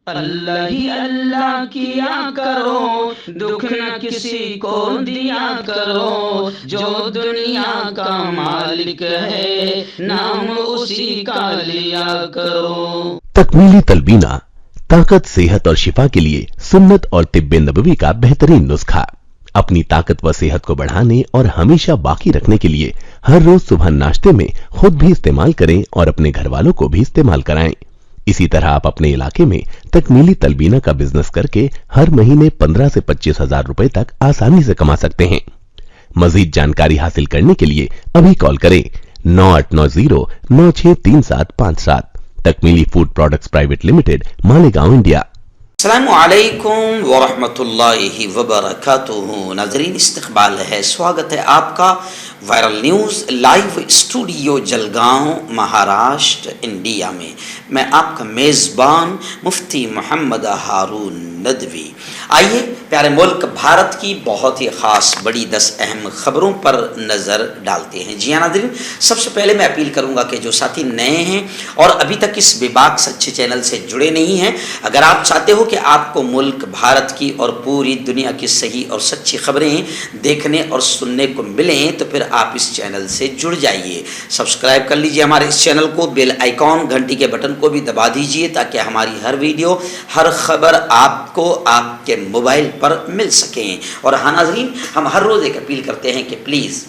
اللہ ہی اللہ کیا کرو، دکھ نہ کسی کو دیا کرو، جو دنیا کا مالک ہے نام اسی کا لیا کرو۔ تکمیلی تلبینہ طاقت، صحت اور شفا کے لیے سنت اور طب نبوی کا بہترین نسخہ۔ اپنی طاقت و صحت کو بڑھانے اور ہمیشہ باقی رکھنے کے لیے ہر روز صبح ناشتے میں خود بھی استعمال کریں اور اپنے گھر والوں کو بھی استعمال کرائیں۔ اسی طرح آپ اپنے علاقے میں تکمیلی تلبینہ کا بزنس کر کے ہر مہینے 15 سے 25 ہزار روپے تک آسانی سے کما سکتے ہیں۔ مزید جانکاری حاصل کرنے کے لیے ابھی کال کریں 9890963757۔ تکمیلی food products private limited, Malegaon, India. السلام علیکم ورحمۃ اللہ وبرکاتہ۔ ناظرین، استقبال ہے، سواگت ہے آپ کا viral news live studio Jalgaon, Maharashtra, India میں۔ میں آپ کا میزبان مفتی محمد ہارون ندوی۔ آئیے پیارے ملک بھارت کی بہت ہی خاص بڑی 10 اہم خبروں پر نظر ڈالتے ہیں۔ جی ہاں ناظرین، سب سے پہلے میں اپیل کروں گا کہ جو ساتھی نئے ہیں اور ابھی تک اس بے باک سچے چینل سے جڑے نہیں ہیں، اگر آپ چاہتے ہو کہ آپ کو ملک بھارت کی اور پوری دنیا کی صحیح اور سچی خبریں دیکھنے اور سننے کو ملیں تو پھر آپ اس چینل سے جڑ جائیے۔ سبسکرائب کر لیجئے ہمارے اس چینل کو، بیل آئیکن گھنٹی کے بٹن کو بھی دبا دیجئے تاکہ ہماری ہر ویڈیو، ہر خبر آپ کو آپ کے موبائل پر مل سکیں۔ اور ہاں ناظرین، ہم ہر روز ایک اپیل کرتے ہیں کہ پلیز،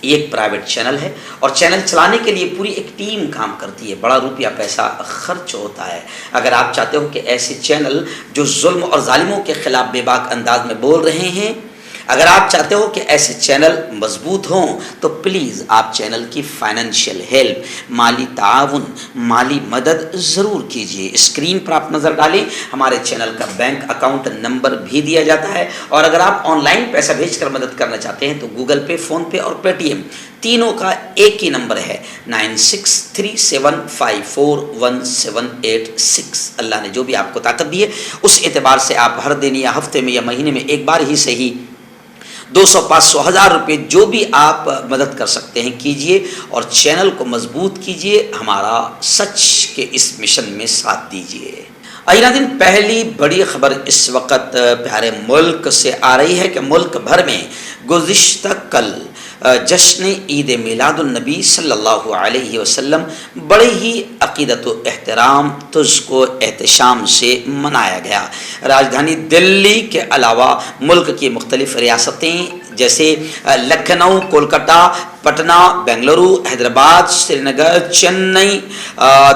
یہ ایک پرائیویٹ چینل ہے اور چینل چلانے کے لیے پوری ایک ٹیم کام کرتی ہے، بڑا روپیہ پیسہ خرچ ہوتا ہے۔ اگر آپ چاہتے ہو کہ ایسے چینل جو ظلم اور ظالموں کے خلاف بے باک انداز میں بول رہے ہیں، اگر آپ چاہتے ہو کہ ایسے چینل مضبوط ہوں تو پلیز آپ چینل کی فائنینشیل ہیلپ، مالی تعاون، مالی مدد ضرور کیجیے۔ اسکرین پر آپ نظر ڈالیں، ہمارے چینل کا بینک اکاؤنٹ نمبر بھی دیا جاتا ہے، اور اگر آپ آن لائن پیسہ بھیج کر مدد کرنا چاہتے ہیں تو گوگل پے، فون پے اور پے ٹی ایم تینوں کا ایک ہی نمبر ہے 9637541786۔ اللہ نے جو بھی آپ کو طاقت دی ہے اس اعتبار سے آپ ہر دن یا ہفتے میں یا مہینے میں ایک بار ہی صحیح 200، 500، 1000 روپے جو بھی آپ مدد کر سکتے ہیں کیجئے اور چینل کو مضبوط کیجئے، ہمارا سچ کے اس مشن میں ساتھ دیجئے۔ آئینہ دن پہلی بڑی خبر اس وقت پیارے ملک سے آ رہی ہے کہ ملک بھر میں گزشتہ کل جشن عید میلاد النبی صلی اللہ علیہ وسلم بڑے ہی عقیدت و احترام، تذک و احتشام سے منایا گیا۔ راجدھانی دلی کے علاوہ ملک کی مختلف ریاستیں جیسے لکھنؤ، کولکتہ، پٹنہ، بنگلورو، حیدرآباد، سری نگر، چنئی،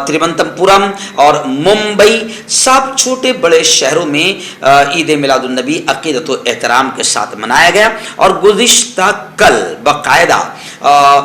تریونتم پورم اور ممبئی، سب چھوٹے بڑے شہروں میں عید میلاد النبی عقیدت و احترام کے ساتھ منایا گیا۔ اور گزشتہ کل باقاعدہ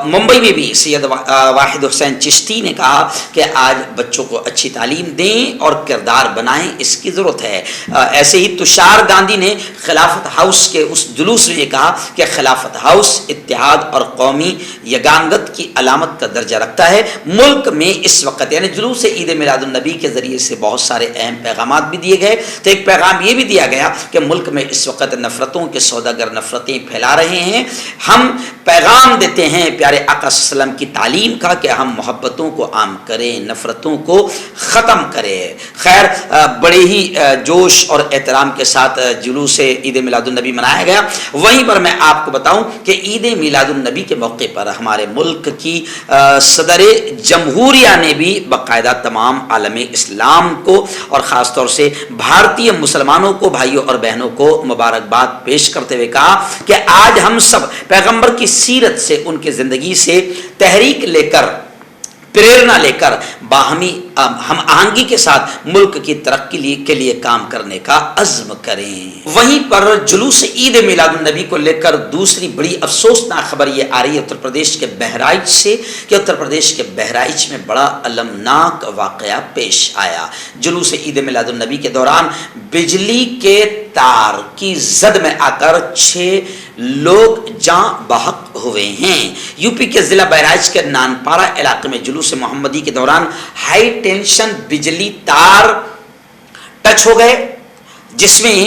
ممبئی میں بھی سید واحد حسین چشتی نے کہا کہ آج بچوں کو اچھی تعلیم دیں اور کردار بنائیں، اس کی ضرورت ہے۔ ایسے ہی تشار گاندھی نے خلافت ہاؤس کے اس جلوس میں یہ کہا کہ خلافت ہاؤس اتحاد اور قومی یگانگت کی علامت کا درجہ رکھتا ہے۔ ملک میں اس وقت یعنی جلوس عید میلاد النبی کے ذریعے سے بہت سارے اہم پیغامات بھی دیے گئے، تو ایک پیغام یہ بھی دیا گیا کہ ملک میں اس وقت نفرتوں کے سوداگر نفرتیں پھیلا رہے ہیں۔ ہم پیغام دیتے ہیں پیارے آقا صلی اللہ علیہ وسلم کی تعلیم کا کہ ہم محبتوں کو عام کریں، نفرتوں کو ختم کریں۔ خیر، بڑے ہی جوش اور احترام کے ساتھ جلوس عید میلاد النبی منایا گیا۔ وہیں پر میں آپ کو بتاؤں کہ عید میلاد النبی کے موقع پر ہمارے ملک کی صدر جمہوریہ نے بھی باقاعدہ تمام عالم اسلام کو اور خاص طور سے بھارتی مسلمانوں کو، بھائیوں اور بہنوں کو مبارکباد پیش کرتے ہوئے کہا کہ آج ہم سب پیغمبر کی سیرت سے، ان کی زندگی سے تحریک لے کر، پریرنا لے کر باہمی ہم آہنگی کے ساتھ ملک کی ترقی کے لیے کام کرنے کا عزم کریں۔ وہیں پر جلوس عید میلاد النبی کو لے کر دوسری بڑی افسوسناک خبر یہ آ رہی ہے اتر پردیش کے بہرائچ سے کہ اتر پردیش کے بہرائچ میں بڑا المناک واقعہ پیش آیا۔ جلوس عید میلاد النبی کے دوران بجلی کے تار کی زد میں آ کر 6 لوگ جاں بحق ہوئے ہیں۔ یو پی کے ضلع بہرائچ کے نانپارہ علاقے میں جلوس محمدی کے دوران ہائی ٹینشن بجلی تار ٹچ ہو گئے، جس میں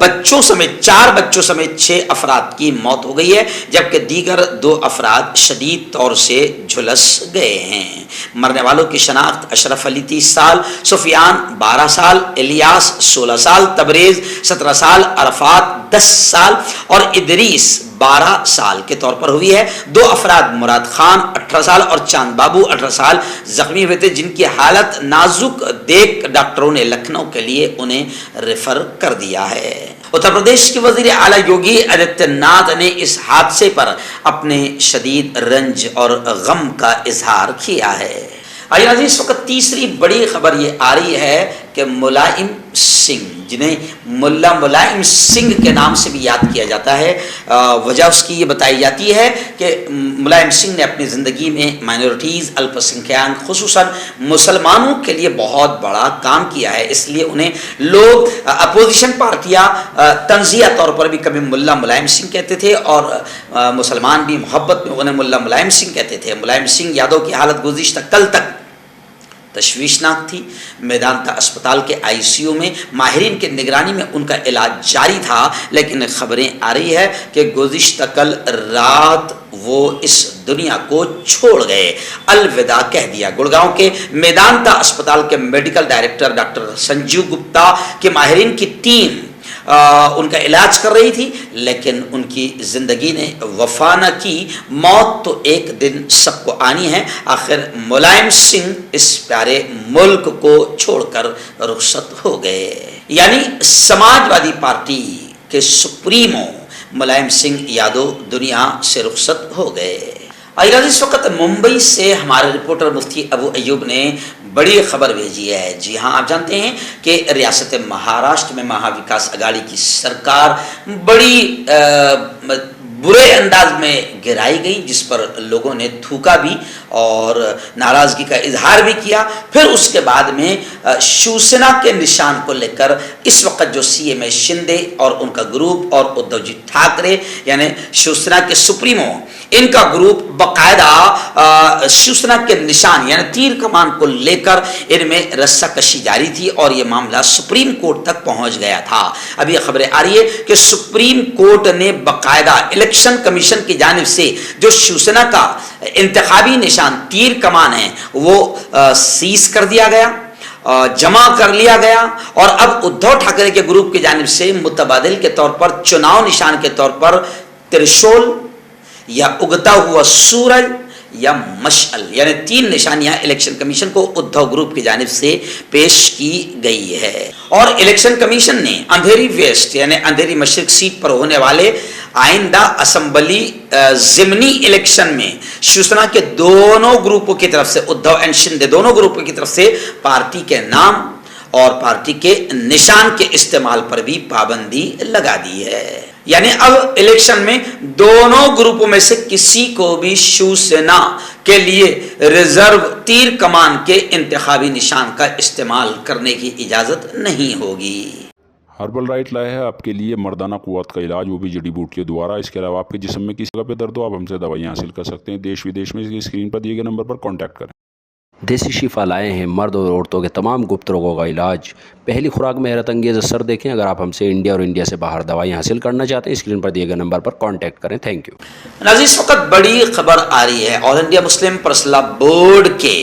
بچوں سمیت 4 بچوں سمیت 6 افراد کی موت ہو گئی ہے، جبکہ دیگر 2 افراد شدید طور سے جھلس گئے ہیں۔ مرنے والوں کی شناخت اشرف علی 30 سال، سفیان 12 سال، الیاس 16 سال، تبریز 17 سال، عرفات 10 سال اور ادریس 12 سال کے طور پر ہوئی ہے۔ 2 افراد مراد خان 18 سال اور چاند بابو 18 سال زخمی ہوئے تھے، جن کی حالت نازک دیکھ ڈاکٹروں نے لکھنؤ کے لیے انہیں ریفر کر دیا ہے۔ اتر پردیش کے وزیر اعلیٰ یوگی آدتیہ ناتھ نے اس حادثے پر اپنے شدید رنج اور غم کا اظہار کیا ہے۔ آئیے ناظرین، اس وقت تیسری بڑی خبر یہ آ رہی ہے کہ ملائم سنگھ، جنہیں ملا ملائم سنگھ کے نام سے بھی یاد کیا جاتا ہے، وجہ اس کی یہ بتائی جاتی ہے کہ ملائم سنگھ نے اپنی زندگی میں مائنورٹیز، الپ سنکھیان، خصوصاً مسلمانوں کے لیے بہت بڑا کام کیا ہے، اس لیے انہیں لوگ اپوزیشن پارٹیاں تنزیہ طور پر بھی کبھی ملا ملائم سنگھ کہتے تھے اور مسلمان بھی محبت میں انہیں ملا ملائم سنگھ کہتے تھے۔ ملائم سنگھ یادو کی حالت گزشتہ کل تک تشویشناک تھی۔ میدانتا اسپتال کے ICU میں ماہرین کی نگرانی میں ان کا علاج جاری تھا، لیکن خبریں آ رہی ہے کہ گزشتہ کل رات وہ اس دنیا کو چھوڑ گئے، الوداع کہہ دیا۔ گڑگاؤں کے میدانتا اسپتال کے medical director doctor Sanjeev Gupta کے ماہرین کی ٹیم ان کا علاج کر رہی تھی، لیکن ان کی زندگی نے وفا نہ کی۔ موت تو ایک دن سب کو آنی ہے، آخر ملائم سنگھ اس پیارے ملک کو چھوڑ کر رخصت ہو گئے۔ یعنی سماجوادی پارٹی کے سپریمو ملائم سنگھ یادو دنیا سے رخصت ہو گئے۔ اس وقت ممبئی سے ہمارے رپورٹر مفتی ابو ایوب نے بڑی خبر بھیجی ہے۔ جی ہاں، آپ جانتے ہیں کہ ریاست مہاراشٹر میں مہا وکاس اگاڑی کی سرکار بڑی برے انداز میں گرائی گئی، جس پر لوگوں نے تھوکا بھی اور ناراضگی کا اظہار بھی کیا۔ پھر اس کے بعد میں شیوسینا کے نشان کو لے کر اس وقت جو CM شندے اور ان کا گروپ اور ادھو جی ٹھاکرے یعنی شیوسینا کے سپریمو، ان کا گروپ باقاعدہ شیوسینا کے نشان یعنی تیر کمان کو لے کر ان میں رسہ کشی جاری تھی اور یہ معاملہ سپریم کورٹ تک پہنچ گیا تھا۔ اب یہ خبریں آ رہی ہے کہ سپریم کورٹ نے باقاعدہ الیکشن کمیشن کی جانب سے جو شیوسینا کا انتخابی نشان تیر کمان ہے وہ سیز کر دیا گیا، جمع کر لیا گیا، اور اب ادھو ٹھاکرے کے گروپ کی جانب سے متبادل کے طور پر چناؤ نشان کے طور پر ترشول یا اگتا ہوا سورج یا مشعل یعنی 3 نشانیاں الیکشن کمیشن کو ادھو گروپ کی جانب سے پیش کی گئی ہے۔ اور الیکشن کمیشن نے اندھیری ویسٹ یعنی اندھیری مشرق سیٹ پر ہونے والے آئندہ اسمبلی ضمنی الیکشن میں شیوسینا کے دونوں گروپوں کی طرف سے ادھو اینڈ شندے دونوں گروپوں کی طرف سے پارٹی کے نام اور پارٹی کے نشان کے استعمال پر بھی پابندی لگا دی ہے۔ یعنی اب الیکشن میں دونوں گروپوں میں سے کسی کو بھی شیوسینا کے لیے ریزرو تیر کمان کے انتخابی نشان کا استعمال کرنے کی اجازت نہیں ہوگی۔ ہربل رائٹ لائے ہے آپ کے لیے مردانہ قوت کا علاج، وہ بھی جڑی بوٹیوں دوارا۔ اس کے علاوہ آپ کے جسم میں کسی جگہ پہ درد ہو آپ ہم سے دوائیاں حاصل کر سکتے ہیں۔ دیش ودیش میں اسکرین پر دیے گئے نمبر پر کانٹیکٹ کریں۔ دیسی شفا لائے ہیں مرد اور عورتوں کے تمام گپت روگوں کا علاج۔ پہلی خوراک میں حیرت انگیز اثر دیکھیں۔ اگر آپ ہم سے انڈیا اور انڈیا سے باہر دوائیاں حاصل کرنا چاہتے ہیں اسکرین پر دیے گئے نمبر پر کانٹیکٹ کریں۔ Thank you. ناظرین، اس وقت بڑی خبر آ رہی ہے۔ آل انڈیا مسلم پرسنل بورڈ کے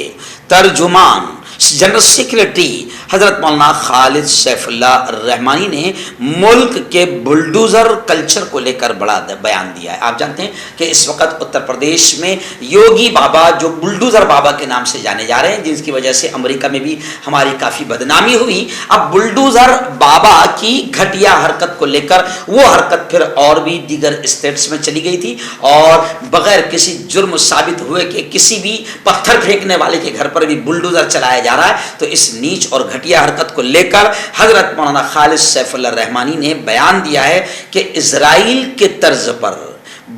ترجمان جنرل سیکریٹری حضرت مولانا خالد سیف اللہ رحمانی نے ملک کے بلڈوزر کلچر کو لے کر بڑا بیان دیا ہے۔ آپ جانتے ہیں کہ اس وقت اتر پردیش میں یوگی بابا جو بلڈوزر بابا کے نام سے جانے جا رہے ہیں، جس کی وجہ سے امریکہ میں بھی ہماری کافی بدنامی ہوئی، اب بلڈوزر بابا کی گھٹیا حرکت کو لے کر وہ حرکت پھر اور بھی دیگر اسٹیٹس میں چلی گئی تھی، اور بغیر کسی جرم ثابت ہوئے کہ کسی بھی پتھر پھینکنے والے کے گھر پر بھی بلڈوزر چلایا جا رہا ہے، تو اس نیچ اور گھٹیا حرکت کو لے کر حضرت مولانا خالد سیف اللہ رحمانی نے بیان دیا ہے کہ اسرائیل کے طرز پر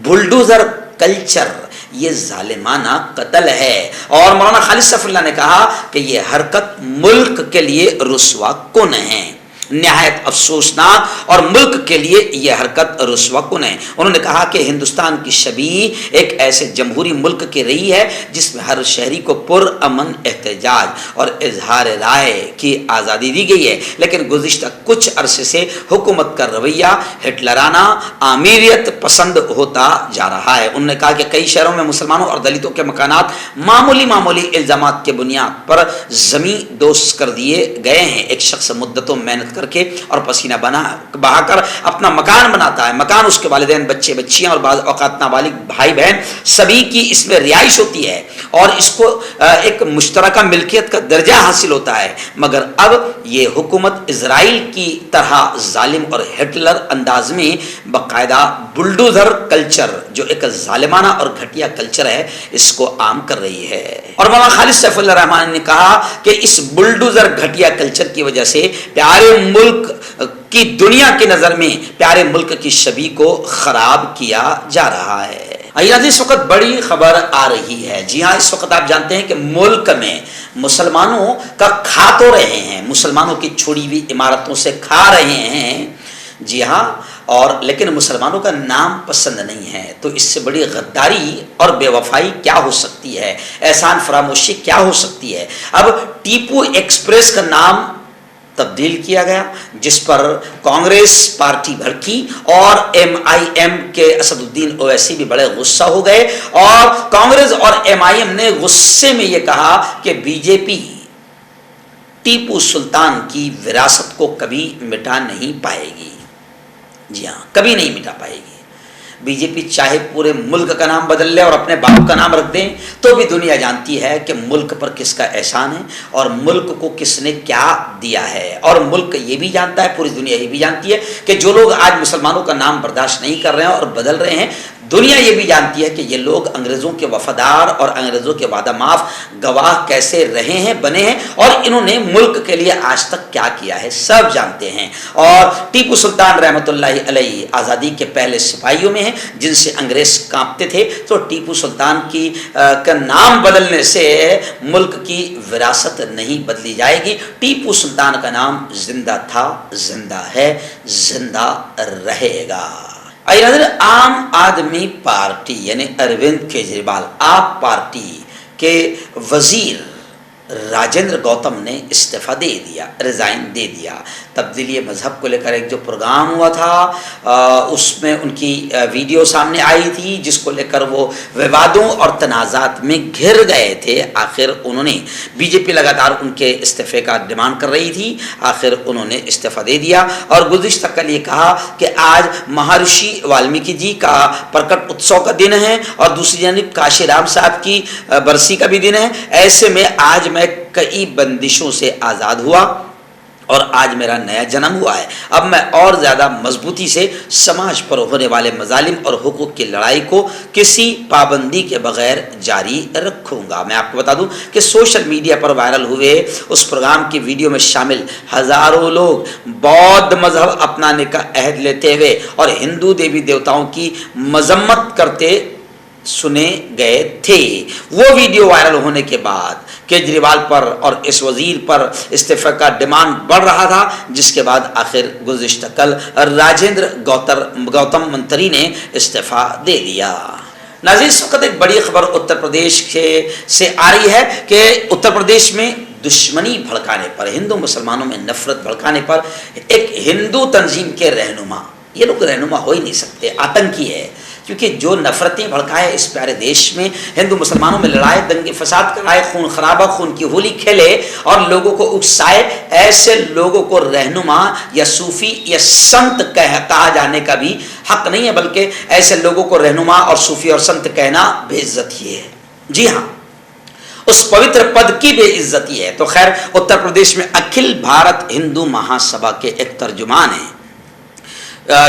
بلڈوزر کلچر یہ ظالمانہ قتل ہے، اور مولانا خالد سیف اللہ نے کہا کہ یہ حرکت ملک کے لیے رسوا کن ہے۔ نہایت افسوسناک اور ملک کے لیے یہ حرکت رسوا کن ہے۔ انہوں نے کہا کہ ہندوستان کی شبیہ ایک ایسے جمہوری ملک کی رہی ہے جس میں ہر شہری کو پر امن احتجاج اور اظہار رائے کی آزادی دی گئی ہے، لیکن گزشتہ کچھ عرصے سے حکومت کا رویہ ہٹلرانہ آمیریت پسند ہوتا جا رہا ہے۔ انہوں نے کہا کہ کئی شہروں میں مسلمانوں اور دلتوں کے مکانات معمولی الزامات کے بنیاد پر زمین دوست کر دیے گئے ہیں۔ ایک شخص مدتوں محنت کر کے اور پسینہ بہا کر اپنا مکان بناتا ہے، مکان اس کے والدین، بچے بچیاں اور بعض اوقات نابالغ بھائی بہن سبھی کی اس میں رہائش ہوتی ہے اور اس کو ایک مشترکہ ملکیت کا درجہ حاصل ہوتا ہے، مگر اب یہ حکومت اسرائیل کی طرح ظالم اور ہٹلر انداز میں باقاعدہ بلڈوزر کلچر، جو ایک ظالمانہ اور گھٹیا کلچر ہے، اس کو عام کر رہی ہے۔ اور مولانا خالد سیف اللہ رحمانی نے کہا کہ اس بلڈوزر گھٹیا کلچر کی وجہ سے پیارے ملک کی دنیا کی نظر میں پیارے ملک کی شبیہ کو خراب کیا جا رہا ہے۔ اس وقت بڑی خبر آ رہی ہے۔ جی ہاں، اس وقت آپ جانتے ہیں کہ ملک میں مسلمانوں کا کھا تو رہے ہیں، مسلمانوں کی چھوڑی ہوئی عمارتوں سے کھا رہے ہیں، جی ہاں، اور لیکن مسلمانوں کا نام پسند نہیں ہے۔ تو اس سے بڑی غداری اور بے وفائی کیا ہو سکتی ہے، احسان فراموشی کیا ہو سکتی ہے۔ اب ٹیپو ایکسپریس کا نام تبدیل کیا گیا، جس پر کانگریس پارٹی بھڑکی اور MIM کے اسد الدین اویسی بھی بڑے غصہ ہو گئے، اور کانگریس اور MIM نے غصے میں یہ کہا کہ BJP ٹیپو سلطان کی وراثت کو کبھی مٹا نہیں پائے گی۔ جی ہاں، کبھی نہیں مٹا پائے گی۔ BJP چاہے پورے ملک کا نام بدل لے اور اپنے باپ کا نام رکھ دیں، تو بھی دنیا جانتی ہے کہ ملک پر کس کا احسان ہے اور ملک کو کس نے کیا دیا ہے۔ اور ملک یہ بھی جانتا ہے، پوری دنیا یہ بھی جانتی ہے کہ جو لوگ آج مسلمانوں کا نام برداشت نہیں کر رہے ہیں اور بدل رہے ہیں، دنیا یہ بھی جانتی ہے کہ یہ لوگ انگریزوں کے وفادار اور انگریزوں کے وعدہ معاف گواہ کیسے رہے ہیں، بنے ہیں، اور انہوں نے ملک کے لیے آج تک کیا کیا ہے، سب جانتے ہیں۔ اور ٹیپو سلطان رحمۃ اللہ علیہ آزادی کے پہلے سپاہیوں میں ہیں جن سے انگریز کانپتے تھے، تو ٹیپو سلطان کا نام بدلنے سے ملک کی وراثت نہیں بدلی جائے گی۔ ٹیپو سلطان کا نام زندہ تھا، زندہ ہے، زندہ رہے گا۔ عام آدمی پارٹی یعنی اروند کیجریوال آپ پارٹی کے وزیر راجندر گوتم نے استعفیٰ دے دیا، ریزائن دے دیا۔ تبدیلی مذہب کو لے کر ایک جو پروگرام ہوا تھا، اس میں ان کی ویڈیو سامنے آئی تھی، جس کو لے کر وہ ووادوں اور تنازعات میں گھر گئے تھے۔ آخر انہوں نے BJP لگاتار ان کے استعفے کا ڈیمانڈ کر رہی تھی، آخر انہوں نے استعفیٰ دے دیا، اور گزشتہ کل یہ کہا کہ آج مہارشی والمیکی جی کا پرکٹ اتسو کا دن ہے، اور دوسری جانب کاشی رام صاحب کی برسی کا بھی دن ہے۔ ایسے میں آج میں کئی بندشوں سے آزاد ہوا اور آج میرا نیا جنم ہوا ہے۔ اب میں اور زیادہ مضبوطی سے سماج پر ہونے والے مظالم اور حقوق کی لڑائی کو کسی پابندی کے بغیر جاری رکھوں گا۔ میں آپ کو بتا دوں کہ سوشل میڈیا پر وائرل ہوئے اس پروگرام کی ویڈیو میں شامل ہزاروں لوگ بودھ مذہب اپنانے کا عہد لیتے ہوئے اور ہندو دیوی دیوتاؤں کی مذمت کرتے سنے گئے تھے۔ وہ ویڈیو وائرل ہونے کے بعد کیجریوال پر اور اس وزیر پر استعفے کا ڈیمانڈ بڑھ رہا تھا، جس کے بعد آخر گزشتہ کل راجندر گوتم منتری نے استعفیٰ دے دیا۔ ناظرین، اس وقت ایک بڑی خبر اتر پردیش سے آ رہی ہے کہ اتر پردیش میں دشمنی بھڑکانے پر، ہندو مسلمانوں میں نفرت بھڑکانے پر ایک ہندو تنظیم کے رہنما، یہ لوگ رہنما ہو ہی نہیں سکتے، آتنکی ہے، کیونکہ جو نفرتیں بھڑکائے اس پیارے دیش میں، ہندو مسلمانوں میں لڑائے، دنگے فساد کرائے، خون خرابہ، خون کی ہولی کھیلے اور لوگوں کو اکسائے، ایسے لوگوں کو رہنما یا صوفی یا سنت کہا جانے کا بھی حق نہیں ہے، بلکہ ایسے لوگوں کو رہنما اور صوفی اور سنت کہنا بے عزتی ہے۔ جی ہاں، اس پوتر پد کی بے عزتی ہے۔ تو خیر، اتر پردیش میں اکھل بھارت ہندو مہا سبھا کے ایک ترجمان ہیں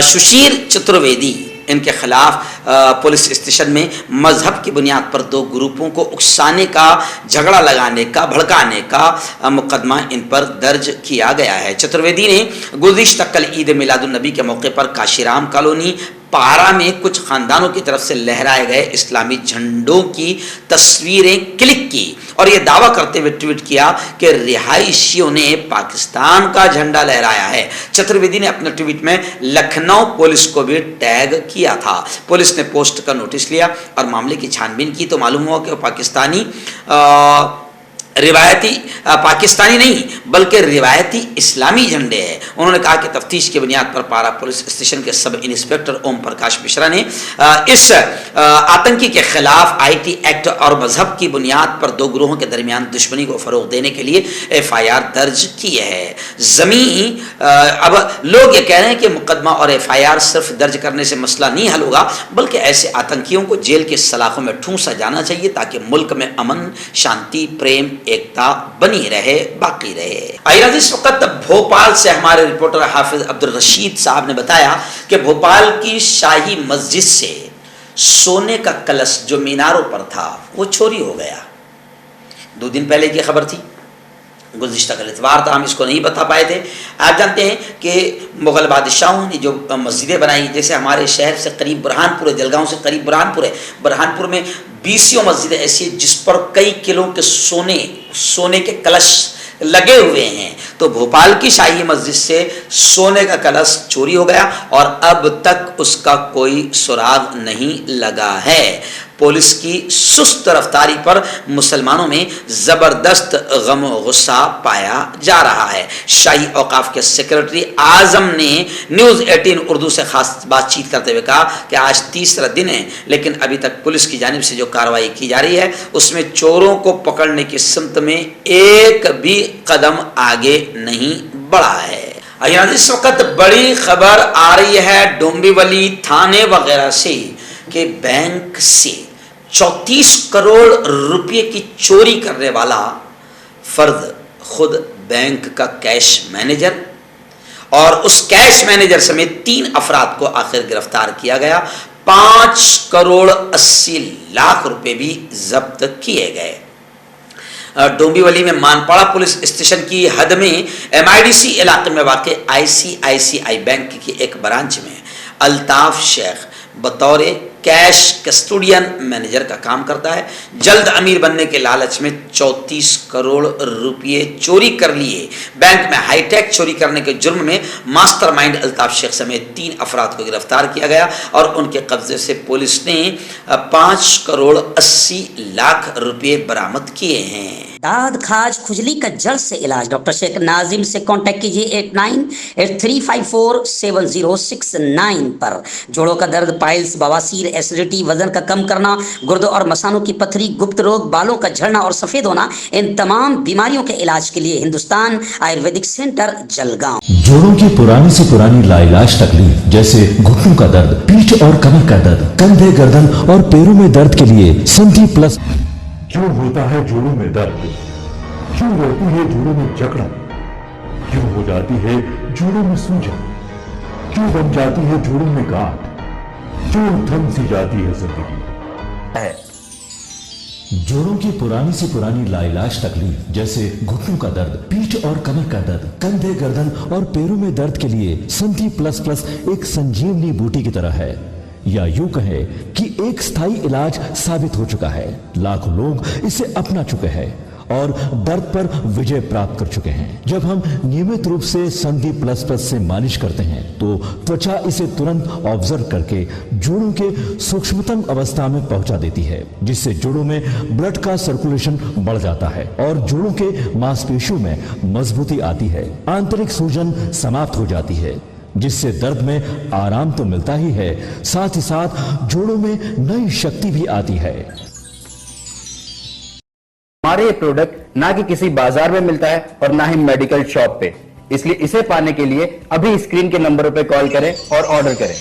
ششیر چترویدی، ان کے خلاف پولیس اسٹیشن میں مذہب کی بنیاد پر دو گروپوں کو اکسانے کا، جھگڑا لگانے کا، بھڑکانے کا مقدمہ ان پر درج کیا گیا ہے۔ چترویدی نے گزشتہ کل عید میلاد النبی کے موقع پر کاشی رام کالونی پارا میں کچھ خاندانوں کی طرف سے لہرائے گئے اسلامی جھنڈوں کی تصویریں کلک کی اور یہ دعویٰ کرتے ہوئے ٹویٹ کیا کہ رہائشیوں نے پاکستان کا جھنڈا لہرایا ہے۔ چترویدی نے اپنے ٹویٹ میں لکھنؤ پولیس کو بھی ٹیگ کیا تھا۔ پولیس نے پوسٹ کا نوٹس لیا اور معاملے کی چھان بین کی تو معلوم ہوا کہ وہ روایتی پاکستانی نہیں بلکہ روایتی اسلامی جھنڈے ہیں۔ انہوں نے کہا کہ تفتیش کی بنیاد پر پارا پولیس اسٹیشن کے سب انسپکٹر اوم پرکاش مشرا نے اس آتنکی کے خلاف آئی ٹی ایکٹ اور مذہب کی بنیاد پر دو گروہوں کے درمیان دشمنی کو فروغ دینے کے لیے ایف آئی آر درج کی ہے۔ اب لوگ یہ کہہ رہے ہیں کہ مقدمہ اور ایف آئی آر صرف درج کرنے سے مسئلہ نہیں حل ہوگا بلکہ ایسے آتنکیوں کو جیل کے سلاخوں میں ٹھونسا جانا چاہیے تاکہ ملک میں امن، شانتی، پریم، ایکتا بنی رہے، باقی رہے۔ آئیے اس وقت بھوپال سے ہمارے رپورٹر حافظ عبد الرشید صاحب نے بتایا کہ بھوپال کی شاہی مسجد سے سونے کا کلش جو میناروں پر تھا وہ چوری ہو گیا۔ 2 دن پہلے کی خبر تھی، گزشتہ کل اتوار تھا، ہم اس کو نہیں بتا پائے تھے۔ آپ جانتے ہیں کہ مغل بادشاہوں نے جو مسجدیں بنائی، جیسے ہمارے شہر سے قریب برہان پور ہے، جلگاؤں سے قریب برہان پور ہے، برہان پور میں 20 مسجدیں ایسی ہیں جس پر کئی کلو کے سونے کے کلش لگے ہوئے ہیں۔ تو بھوپال کی شاہی مسجد سے سونے کا کلش چوری ہو گیا اور اب تک اس کا کوئی سراغ نہیں لگا ہے۔ پولیس کی سست رفتاری پر مسلمانوں میں زبردست غم و غصہ پایا جا رہا ہے۔ شاہی اوقاف کے سیکرٹری اعظم نے نیوز 18 اردو سے خاص بات چیت کرتے ہوئے کہا کہ آج تیسرا دن ہے لیکن ابھی تک پولیس کی جانب سے جو کارروائی کی جا رہی ہے اس میں چوروں کو پکڑنے کی سمت میں ایک بھی قدم آگے نہیں بڑھا ہے۔ اس وقت بڑی خبر آ رہی ہے ڈومبیولی تھانے وغیرہ سے کہ بینک سے 34 کروڑ روپے کی چوری کرنے والا فرد خود بینک کا کیش مینیجر اور اس کیش مینیجر سمیت 3 افراد کو آخر گرفتار کیا گیا۔ 5 کروڑ 80 لاکھ روپے بھی ضبط کیے گئے۔ ڈومبیولی میں مانپاڑا پولیس اسٹیشن کی حد میں MIDC علاقے میں واقع ICICI بینک کی ایک برانچ میں الطاف شیخ بطور کیش کسٹوڈین مینیجر کا کام کرتا ہے۔ جلد امیر بننے کے لالچ میں 34 کروڑ روپے چوری کر لیے۔ بینک میں ہائی ٹیک چوری کرنے کے جرم میں ماسٹر مائنڈ الطاف شیخ سمیت 3 افراد کو گرفتار کیا گیا اور ان کے قبضے سے پولیس نے 5 کروڑ 80 لاکھ روپے برآمد کیے ہیں۔ داد کھاج کھجلی کا جلد سے علاج ڈاکٹر شیخ ناظم سے کانٹیکٹ کیجیے 8983547069 پر۔ جوڑوں کا درد، پائلس، بواسیر، ایسیڈیٹی، وزن کا کم کرنا، گردوں اور مثانوں کی پتھری، گپت روگ، بالوں کا جھڑنا اور سفید ہونا، ان تمام بیماریوں کے علاج کے لیے ہندوستان آیورویدک سینٹر جلگاؤں۔ جوڑوں کی پرانی سے پرانی لاعلاج تکلیف جیسے گھٹنوں کا درد، پیٹھ اور کمر کا درد، کندھے، گردن اور پیروں میں درد کے لیے سنٹی پلس۔ کیوں ہوتا ہے جوڑوں میں درد؟ کیوں رہتی ہے جوڑوں میں جکڑن؟ کیوں ہو جاتی ہے جوڑوں میں سوجن؟ کیوں بن جاتی ہے جوڑوں میں گاٹھ؟ کیوں تھم سی جاتی ہے زندگی؟ جوڑوں کی پرانی سے پرانی لاعلاج تکلیف جیسے گھٹنوں کا درد، پیٹھ اور کمر کا درد، کندھے، گردن اور پیروں میں درد کے لیے سنٹی پلس پلس ایک سنجیونی بوٹی کی طرح ہے، یا یوں کہے کہ ایک ستھائی علاج ثابت ہو چکا ہے۔ لاکھوں لوگ اسے اپنا چکے ہیں اور درد پر وجے پراپت کر چکے ہیں۔ جب ہم نیمت روپ سے سندھی پلس پلس سے مالش کرتے ہیں تو توچا اسے ترنت آبزرو کر کے جوڑوں کے سوکشمتم اوستھا میں پہنچا دیتی ہے، جس سے جوڑوں میں بلڈ کا سرکولیشن بڑھ جاتا ہے اور جوڑوں کے ماس پیشیوں میں مضبوطی آتی ہے، آنترک سوجن سماپت ہو جاتی ہے، جس سے درد میں آرام تو ملتا ہی ہے، ساتھ ہی ساتھ جوڑوں میں نئی شکتی بھی آتی ہے۔ ہمارے یہ پروڈکٹ نہ کہ کسی بازار میں ملتا ہے اور نہ ہی میڈیکل شاپ پہ، اس لیے اسے پانے کے لیے ابھی اسکرین کے نمبروں پہ کال کریں اور آرڈر کریں۔